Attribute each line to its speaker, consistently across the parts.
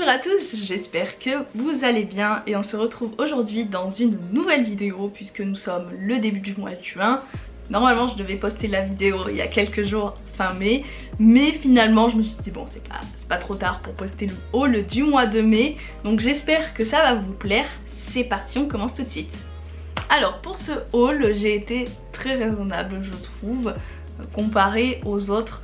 Speaker 1: Bonjour à tous, j'espère que vous allez bien et on se retrouve aujourd'hui dans une nouvelle vidéo puisque nous sommes le début du mois de juin. Normalement je devais poster la vidéo il y a quelques jours fin mai, mais finalement je me suis dit bon c'est pas trop tard pour poster le haul du mois de mai, donc j'espère que ça va vous plaire. C'est parti, on commence tout de suite. Alors pour ce haul j'ai été très raisonnable je trouve, comparé aux autres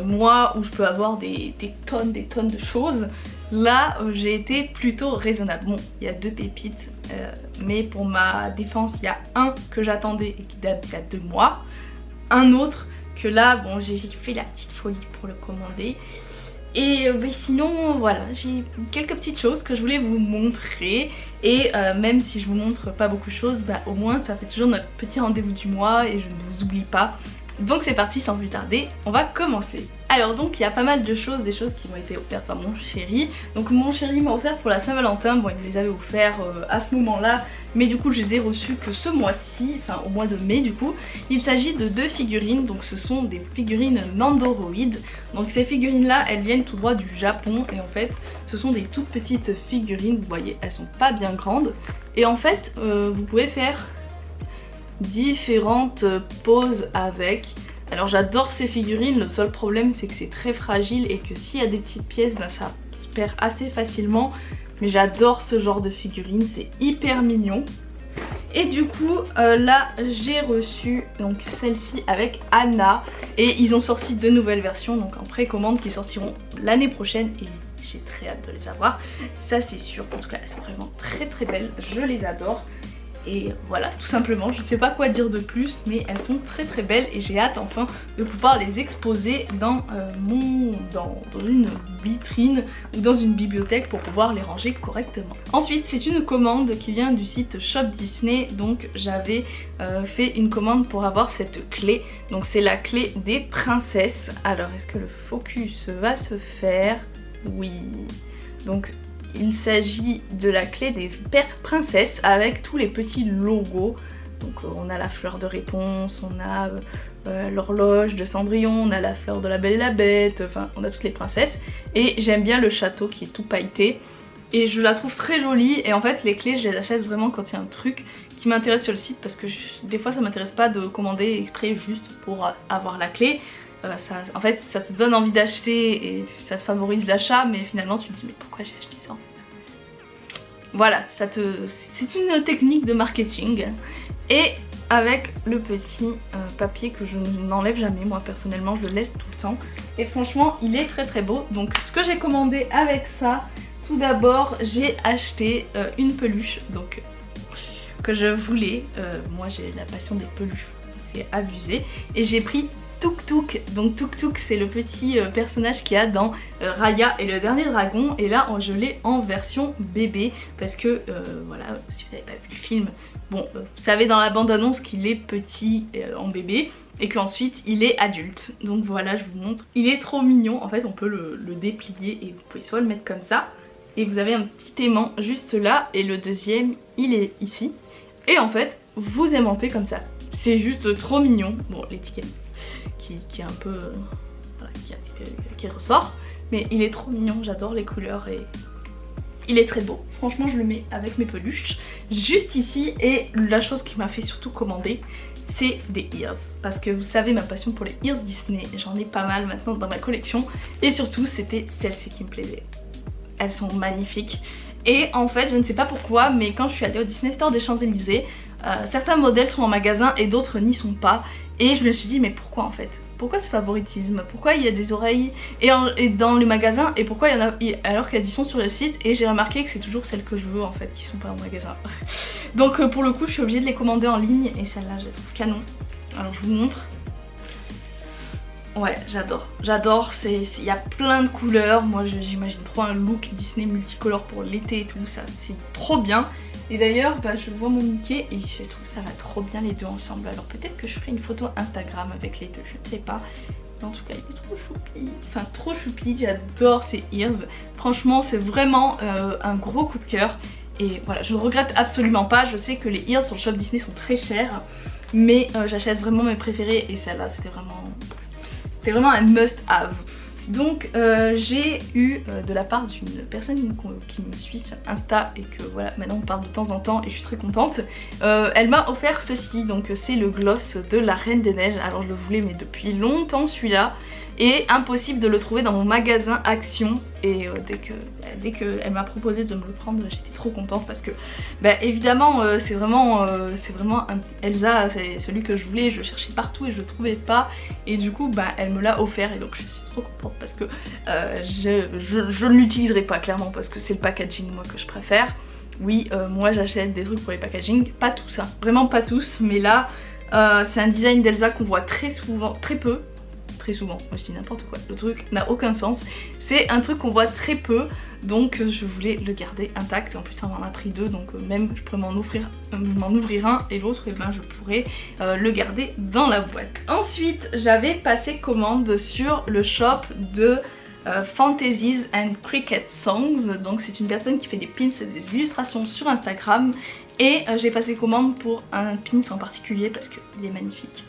Speaker 1: mois où je peux avoir des tonnes de choses. Là j'ai été plutôt raisonnable. Bon, il y a deux pépites, mais pour ma défense il y a un que j'attendais et qui date d'il y a 2 mois, un autre que là bon j'ai fait la petite folie pour le commander. Et sinon voilà, j'ai quelques petites choses que je voulais vous montrer. Et même si je vous montre pas beaucoup de choses, au moins ça fait toujours notre petit rendez-vous du mois et je ne vous oublie pas. Donc c'est parti, sans plus tarder, on va commencer. Alors donc il y a pas mal de choses, des choses qui m'ont été offertes par mon chéri. Donc mon chéri m'a offert pour la Saint-Valentin, bon il me les avait offerts à ce moment là, mais du coup je les ai reçus que ce mois-ci, enfin au mois de mai du coup. Il s'agit de 2 figurines, donc ce sont des figurines Nandoroid. Donc ces figurines là, elles viennent tout droit du Japon et en fait ce sont des toutes petites figurines, vous voyez elles sont pas bien grandes. Et en fait vous pouvez faire différentes poses avec. Alors j'adore ces figurines, le seul problème c'est que c'est très fragile et que s'il y a des petites pièces ça se perd assez facilement, mais j'adore ce genre de figurines, c'est hyper mignon. Et du coup là j'ai reçu donc celle-ci avec Anna et ils ont sorti 2 nouvelles versions donc en précommande qui sortiront l'année prochaine et j'ai très hâte de les avoir, ça c'est sûr. En tout cas elles sont vraiment très belles, je les adore. Et voilà, tout simplement, je ne sais pas quoi dire de plus, mais elles sont très belles et j'ai hâte enfin de pouvoir les exposer dans une vitrine ou dans une bibliothèque pour pouvoir les ranger correctement. Ensuite, c'est une commande qui vient du site Shop Disney, donc j'avais fait une commande pour avoir cette clé. Donc c'est la clé des princesses. Alors est-ce que le focus va se faire? Oui. Donc il s'agit de la clé des pères princesses avec tous les petits logos. Donc on a la fleur de réponse, on a l'horloge de Cendrillon, on a la fleur de la Belle et la Bête, enfin on a toutes les princesses. Et j'aime bien le château qui est tout pailleté. Et je la trouve très jolie et en fait les clés je les achète vraiment quand il y a un truc qui m'intéresse sur le site parce que des fois ça m'intéresse pas de commander exprès juste pour avoir la clé. En fait ça te donne envie d'acheter et ça te favorise l'achat, mais finalement tu te dis mais pourquoi j'ai acheté ça en fait. Voilà, c'est une technique de marketing. Et avec le petit papier que je n'enlève jamais, moi personnellement je le laisse tout le temps. Et franchement il est très beau. Donc ce que j'ai commandé avec ça, tout d'abord j'ai acheté une peluche donc que je voulais. Moi j'ai la passion des peluches, c'est abusé. Et j'ai pris Tuk Tuk. Donc Tuk Tuk c'est le petit personnage qu'il y a dans Raya et le dernier dragon, et là je l'ai en version bébé parce que voilà, si vous n'avez pas vu le film, bon vous savez dans la bande annonce qu'il est petit en bébé et qu'ensuite il est adulte. Donc voilà, je vous montre, il est trop mignon. En fait on peut le déplier et vous pouvez soit le mettre comme ça et vous avez un petit aimant juste là et le deuxième il est ici et en fait vous aimantez comme ça. C'est juste trop mignon. Bon l'étiquette qui est un peu voilà, qui ressort, mais il est trop mignon, j'adore les couleurs et il est très beau. Franchement je le mets avec mes peluches juste ici. Et la chose qui m'a fait surtout commander, c'est des ears, parce que vous savez ma passion pour les ears Disney, j'en ai pas mal maintenant dans ma collection et surtout c'était celle-ci qui me plaisait. Elles sont magnifiques et en fait je ne sais pas pourquoi, mais quand je suis allée au Disney Store des Champs-Élysées, certains modèles sont en magasin et d'autres n'y sont pas. Et je me suis dit mais pourquoi en fait? Pourquoi ce favoritisme? Pourquoi il y a des oreilles et dans les magasins et pourquoi il y en a alors qu'il y a 10 sont sur le site? Et j'ai remarqué que c'est toujours celles que je veux en fait qui sont pas en magasin. Donc pour le coup je suis obligée de les commander en ligne et celle-là je la trouve canon. Alors je vous montre. Ouais j'adore, il y a plein de couleurs. Moi j'imagine trop un look Disney multicolore pour l'été et tout, ça c'est trop bien. Et d'ailleurs je vois mon Mickey et je trouve que ça va trop bien les deux ensemble. Alors peut-être que je ferai une photo Instagram avec les deux, je ne sais pas. Mais en tout cas il est trop choupi, enfin trop choupi, j'adore ces ears. Franchement c'est vraiment un gros coup de cœur. Et voilà, je ne regrette absolument pas. Je sais que les ears sur le shop Disney sont très chers, mais j'achète vraiment mes préférés et celle-là c'était vraiment un must have. Donc j'ai eu de la part d'une personne qui me suit sur Insta et que voilà, maintenant on parle de temps en temps et je suis très contente. Elle m'a offert ceci, donc c'est le gloss de la Reine des Neiges. Alors je le voulais mais depuis longtemps celui-là, et impossible de le trouver dans mon magasin Action. Et dès qu'elle m'a proposé de me le prendre, j'étais trop contente parce que bah, évidemment c'est vraiment un Elsa, c'est celui que je voulais, je le cherchais partout et je le trouvais pas, et du coup bah, elle me l'a offert et donc je suis trop contente parce que je ne l'utiliserai pas clairement parce que c'est le packaging moi que je préfère. Oui, moi j'achète des trucs pour les packaging, pas tous hein, vraiment pas tous, mais là c'est un design d'Elsa qu'on voit très souvent, très souvent, moi je dis n'importe quoi, le truc n'a aucun sens, c'est un truc qu'on voit très peu, donc je voulais le garder intact, et en plus ça m'en a pris deux, donc même je pourrais m'en ouvrir un et l'autre et ben je pourrais le garder dans la boîte. Ensuite j'avais passé commande sur le shop de Fantasies and Cricket Songs, donc c'est une personne qui fait des pins et des illustrations sur Instagram, et j'ai passé commande pour un pins en particulier parce qu'il est magnifique.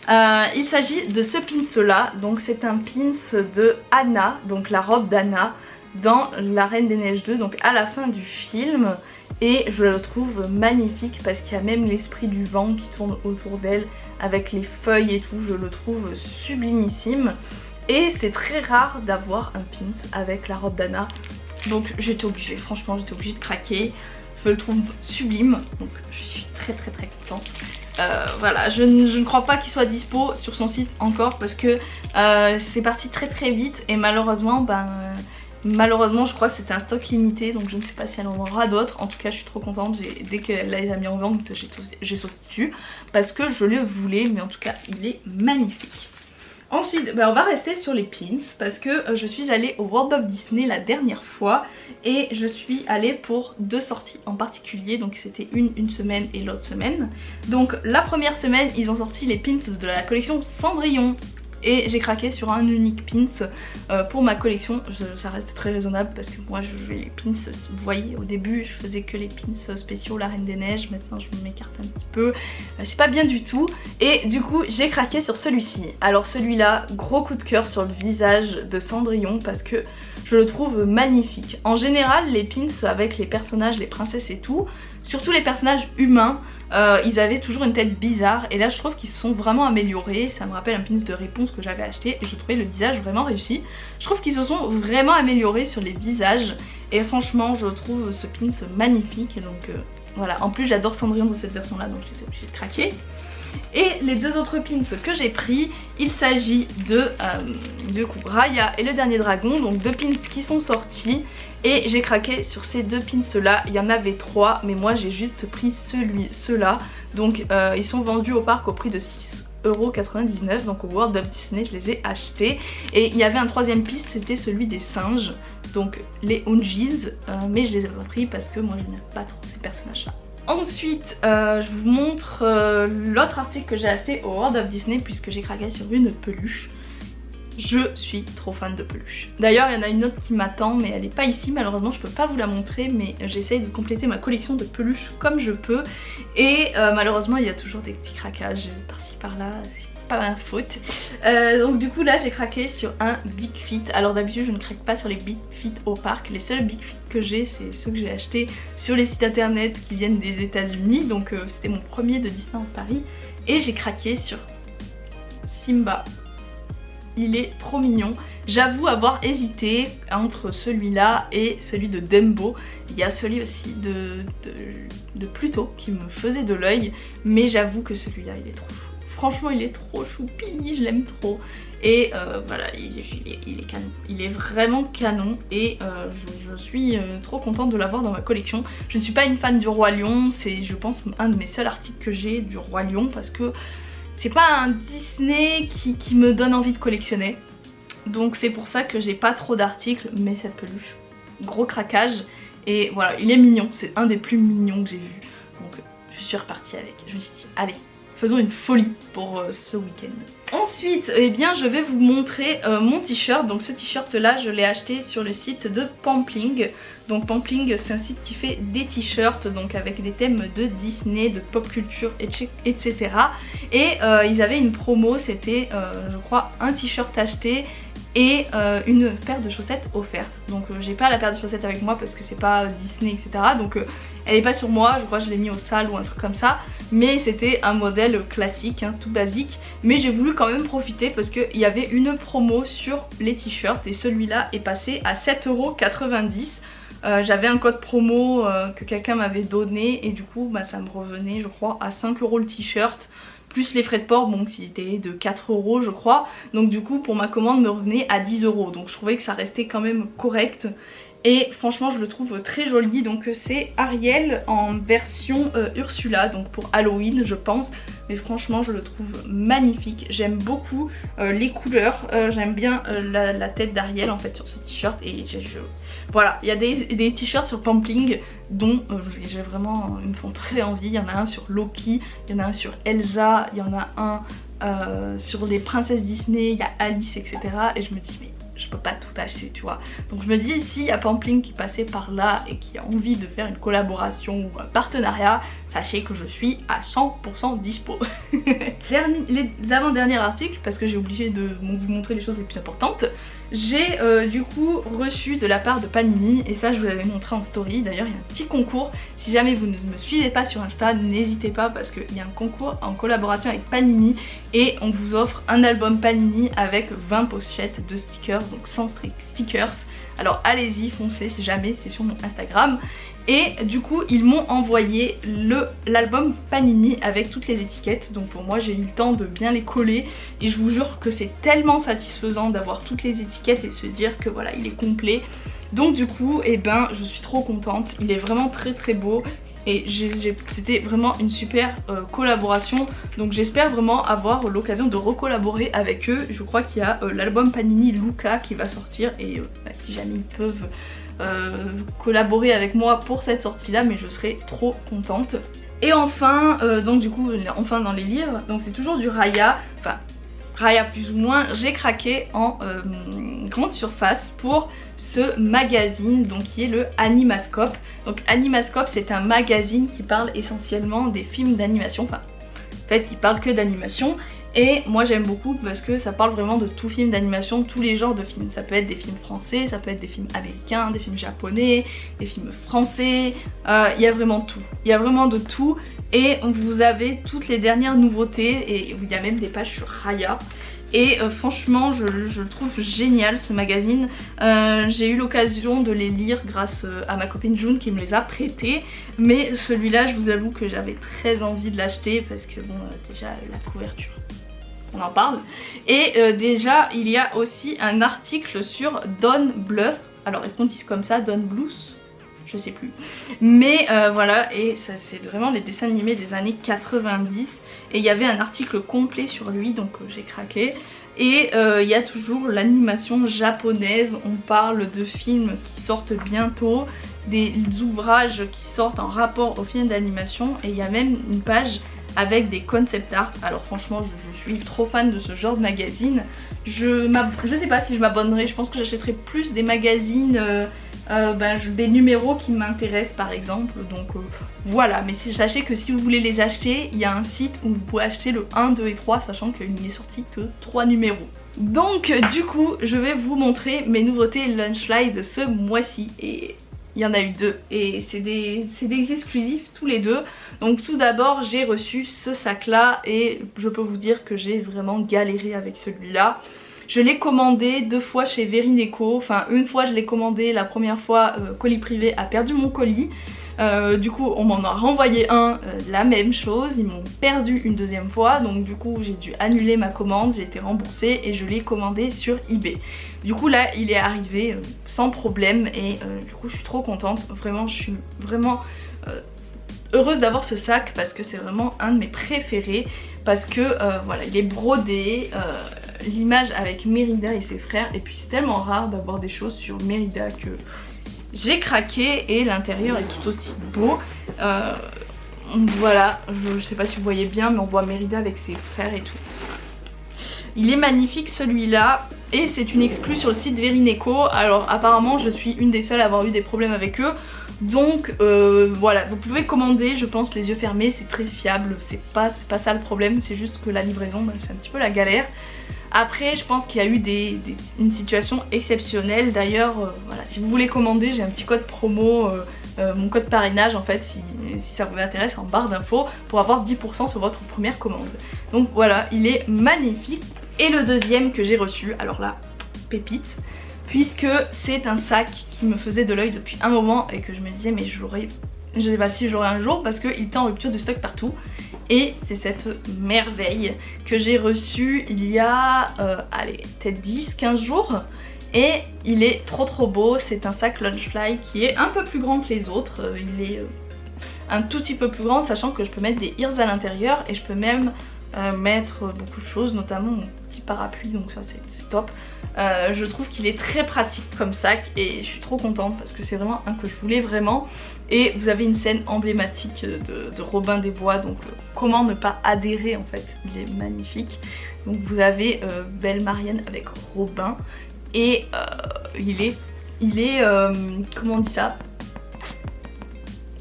Speaker 1: Il s'agit de ce pins là, donc c'est un pins de Anna, donc la robe d'Anna dans La Reine des Neiges 2, donc à la fin du film, et je le trouve magnifique parce qu'il y a même l'esprit du vent qui tourne autour d'elle avec les feuilles et tout, je le trouve sublimissime, et c'est très rare d'avoir un pins avec la robe d'Anna, donc j'étais obligée, franchement j'étais obligée de craquer, je le trouve sublime, donc je suis très contente. Voilà, je ne crois pas qu'il soit dispo sur son site encore parce que c'est parti très vite et malheureusement je crois que c'était un stock limité, donc je ne sais pas si elle en aura d'autres. En tout cas je suis trop contente, dès qu'elle les a mis en vente j'ai sauté dessus parce que je le voulais, mais en tout cas il est magnifique. Ensuite, on va rester sur les pins parce que je suis allée au World of Disney la dernière fois et je suis allée pour deux sorties en particulier, donc c'était une semaine et l'autre semaine. Donc la première semaine ils ont sorti les pins de la collection Cendrillon et j'ai craqué sur un unique pins pour ma collection. Ça reste très raisonnable parce que moi les pins, vous voyez au début je faisais que les pins spéciaux La Reine des Neiges, maintenant je m'écarte un petit peu, c'est pas bien du tout, et du coup j'ai craqué sur celui-ci. Alors celui-là, gros coup de cœur sur le visage de Cendrillon parce que je le trouve magnifique. En général les pins avec les personnages, les princesses et tout, surtout les personnages humains, ils avaient toujours une tête bizarre, et là je trouve qu'ils se sont vraiment améliorés. Ça me rappelle un pins de Réponse que j'avais acheté et je trouvais le visage vraiment réussi. Je trouve qu'ils se sont vraiment améliorés sur les visages et franchement je trouve ce pins magnifique, et donc voilà. En plus j'adore Cendrillon dans cette version là, donc j'étais obligée de craquer. Et les deux autres pins que j'ai pris, il s'agit de Raya et le Dernier Dragon, donc deux pins qui sont sortis et j'ai craqué sur ces deux pins là. Il y en avait trois mais moi j'ai juste pris ceux-là, donc ils sont vendus au parc au prix de 6,99 €, donc au World of Disney je les ai achetés. Et il y avait un troisième pin, c'était celui des singes, donc les Ungies, mais je les ai pas pris parce que moi je n'aime pas trop ces personnages là. Ensuite je vous montre l'autre article que j'ai acheté au World of Disney puisque j'ai craqué sur une peluche. Je suis trop fan de peluches. D'ailleurs il y en a une autre qui m'attend mais elle n'est pas ici malheureusement, je peux pas vous la montrer, mais j'essaye de compléter ma collection de peluches comme je peux et malheureusement il y a toujours des petits craquages par-ci par-là, c'est pas ma faute. Donc du coup là j'ai craqué sur un Big Fit. Alors d'habitude je ne craque pas sur les Big Fit au parc, les seuls Big Fit que j'ai c'est ceux que j'ai achetés sur les sites internet qui viennent des États-Unis, donc c'était mon premier de Disneyland Paris et j'ai craqué sur Simba. Il est trop mignon. J'avoue avoir hésité entre celui-là et celui de Dumbo. Il y a celui aussi de Pluto qui me faisait de l'œil, mais j'avoue que celui-là il est trop chou. Franchement il est trop choupi, je l'aime trop. Et voilà, il est canon. Il est vraiment canon et je suis trop contente de l'avoir dans ma collection. Je ne suis pas une fan du Roi Lion, c'est je pense un de mes seuls articles que j'ai du Roi Lion parce que c'est pas un Disney qui me donne envie de collectionner. Donc c'est pour ça que j'ai pas trop d'articles, mais cette peluche, gros craquage. Et voilà, il est mignon, c'est un des plus mignons que j'ai vu. Donc je suis repartie avec, je me suis dit allez, faisons une folie pour ce week-end. Ensuite, eh bien, je vais vous montrer mon t-shirt. Donc ce t-shirt là, je l'ai acheté sur le site de Pampling. Donc Pampling, c'est un site qui fait des t-shirts donc avec des thèmes de Disney, de pop culture, etc. Et ils avaient une promo, c'était je crois un t-shirt acheté et une paire de chaussettes offerte. Donc j'ai pas la paire de chaussettes avec moi parce que c'est pas Disney, etc. Donc elle est pas sur moi, je crois que je l'ai mis au sale ou un truc comme ça. Mais c'était un modèle classique, hein, tout basique. Mais j'ai voulu quand même profiter parce qu'il y avait une promo sur les t-shirts et celui-là est passé à 7,90 €. J'avais un code promo que quelqu'un m'avait donné et du coup bah, ça me revenait je crois à 5 € le t-shirt. Plus les frais de port, bon qui étaient de 4 € je crois. Donc du coup pour ma commande me revenait à 10 €. Donc je trouvais que ça restait quand même correct. Et franchement je le trouve très joli. Donc c'est Ariel en version Ursula, donc pour Halloween je pense. Mais franchement je le trouve magnifique. J'aime beaucoup les couleurs. J'aime bien la tête d'Ariel en fait sur ce t-shirt. Et voilà, il y a des t-shirts sur Pampling dont j'ai vraiment, ils me font très envie. Il y en a un sur Loki, il y en a un sur Elsa, il y en a un sur les princesses Disney, il y a Alice, etc. Et je me dis mais je peux pas tout acheter, tu vois. Donc je me dis s'il y a Pampling qui passait par là et qui a envie de faire une collaboration ou un partenariat, sachez que je suis à 100% dispo. Les avant-derniers articles, parce que j'ai oublié de vous montrer les choses les plus importantes, j'ai du coup reçu de la part de Panini, et ça je vous l'avais montré en story. D'ailleurs il y a un petit concours, si jamais vous ne me suivez pas sur Insta, n'hésitez pas parce qu'il y a un concours en collaboration avec Panini et on vous offre un album Panini avec 20 pochettes de stickers, donc 100 stickers. Alors allez-y, foncez si jamais, c'est sur mon Instagram. Et du coup ils m'ont envoyé l'album Panini avec toutes les étiquettes. Donc pour moi j'ai eu le temps de bien les coller. Et je vous jure que c'est tellement satisfaisant d'avoir toutes les étiquettes et se dire que voilà il est complet. Donc du coup eh ben je suis trop contente. Il est vraiment très très beau. Et c'était vraiment une super collaboration. Donc j'espère vraiment avoir l'occasion de recollaborer avec eux. Je crois qu'il y a l'album Panini Luca qui va sortir. Et bah, si jamais ils peuvent collaborer avec moi pour cette sortie là, mais je serai trop contente. Et enfin donc du coup enfin dans les livres, donc c'est toujours du Raya, enfin Raya plus ou moins. J'ai craqué en grande surface pour ce magazine donc qui est le Animascope. Donc Animascope c'est un magazine qui parle essentiellement des films d'animation, enfin en fait il parle que d'animation. Et moi j'aime beaucoup parce que ça parle vraiment de tout film d'animation, tous les genres de films. Ça peut être des films français, ça peut être des films américains, des films japonais, des films français, il y a vraiment tout. Il y a vraiment de tout et vous avez toutes les dernières nouveautés et il y a même des pages sur Raya. Et franchement je le trouve génial ce magazine. J'ai eu l'occasion de les lire grâce à ma copine June qui me les a prêtés. Mais celui-là je vous avoue que j'avais très envie de l'acheter parce que bon déjà la couverture, on en parle. Et déjà il y a aussi un article sur Don Bluth. Alors est-ce qu'on dit comme ça, Don Bluth? Je sais plus. Mais voilà, et ça c'est vraiment les dessins animés des années 90. Et il y avait un article complet sur lui, donc j'ai craqué. Et il y a toujours l'animation japonaise. On parle de films qui sortent bientôt, des ouvrages qui sortent en rapport aux films d'animation. Et il y a même une page avec des concept art. Alors franchement je suis trop fan de ce genre de magazine. Je sais pas si je m'abonnerai, je pense que j'achèterai plus des magazines, des numéros qui m'intéressent par exemple. Donc voilà, mais sachez que si vous voulez les acheter, il y a un site où vous pouvez acheter le 1, 2 et 3, sachant qu'il n'est sorti que 3 numéros. Donc du coup je vais vous montrer mes nouveautés Lunchfly de ce mois-ci. Et il y en a eu 2 et c'est des exclusifs tous les deux. Donc tout d'abord j'ai reçu ce sac là et je peux vous dire que j'ai vraiment galéré avec celui-là. Je l'ai commandé 2 fois chez Verineco, enfin une fois je l'ai commandé, la première fois colis privé a perdu mon colis. Du coup on m'en a renvoyé un, la même chose, ils m'ont perdu une deuxième fois, donc du coup j'ai dû annuler ma commande, j'ai été remboursée et je l'ai commandé sur eBay. Du coup là il est arrivé sans problème et du coup je suis trop contente, vraiment je suis vraiment heureuse d'avoir ce sac parce que c'est vraiment un de mes préférés, parce que voilà il est brodé, l'image avec Mérida et ses frères, et puis c'est tellement rare d'avoir des choses sur Mérida que j'ai craqué et l'intérieur est tout aussi beau. Voilà, je sais pas si vous voyez bien mais on voit Mérida avec ses frères et tout. Il est magnifique celui-là et c'est une exclue sur le site Verineco. Alors apparemment je suis une des seules à avoir eu des problèmes avec eux. Donc voilà, vous pouvez commander je pense les yeux fermés, c'est très fiable, c'est pas ça le problème, c'est juste que la livraison c'est un petit peu la galère. Après je pense qu'il y a eu une situation exceptionnelle. D'ailleurs voilà, si vous voulez commander, j'ai un petit code promo, mon code parrainage en fait, si ça vous intéresse, en barre d'infos, pour avoir 10% sur votre première commande. Donc voilà, il est magnifique. Et le deuxième que j'ai reçu, alors là, pépite, puisque c'est un sac qui me faisait de l'œil depuis un moment et que je me disais mais je sais pas si j'aurai un jour, parce qu'il était en rupture de stock partout. Et c'est cette merveille que j'ai reçue il y a allez, peut-être 10-15 jours. Et il est trop beau. C'est un sac Launchfly qui est un peu plus grand que les autres. Il est un tout petit peu plus grand, sachant que je peux mettre des ears à l'intérieur. Et je peux même mettre beaucoup de choses, notamment mon petit parapluie, donc ça c'est top. Je trouve qu'il est très pratique comme sac et je suis trop contente parce que c'est vraiment un que je voulais vraiment. Et vous avez une scène emblématique de Robin des Bois, donc comment ne pas adhérer en fait, il est magnifique. Donc vous avez Belle Marianne avec Robin et il est comment on dit ça,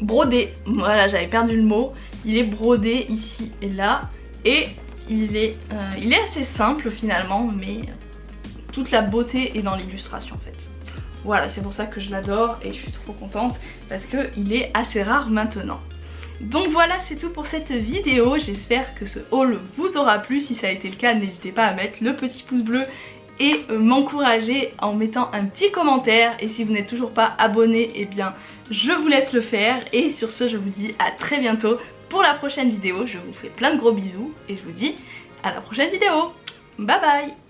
Speaker 1: brodé, voilà, j'avais perdu le mot. Il est brodé ici et là et il est assez simple finalement, mais toute la beauté est dans l'illustration en fait. Voilà, c'est pour ça que je l'adore et je suis trop contente parce qu'il est assez rare maintenant. Donc voilà, c'est tout pour cette vidéo. J'espère que ce haul vous aura plu. Si ça a été le cas, n'hésitez pas à mettre le petit pouce bleu et m'encourager en mettant un petit commentaire. Et si vous n'êtes toujours pas abonné, eh bien je vous laisse le faire. Et sur ce, je vous dis à très bientôt pour la prochaine vidéo. Je vous fais plein de gros bisous et je vous dis à la prochaine vidéo. Bye bye.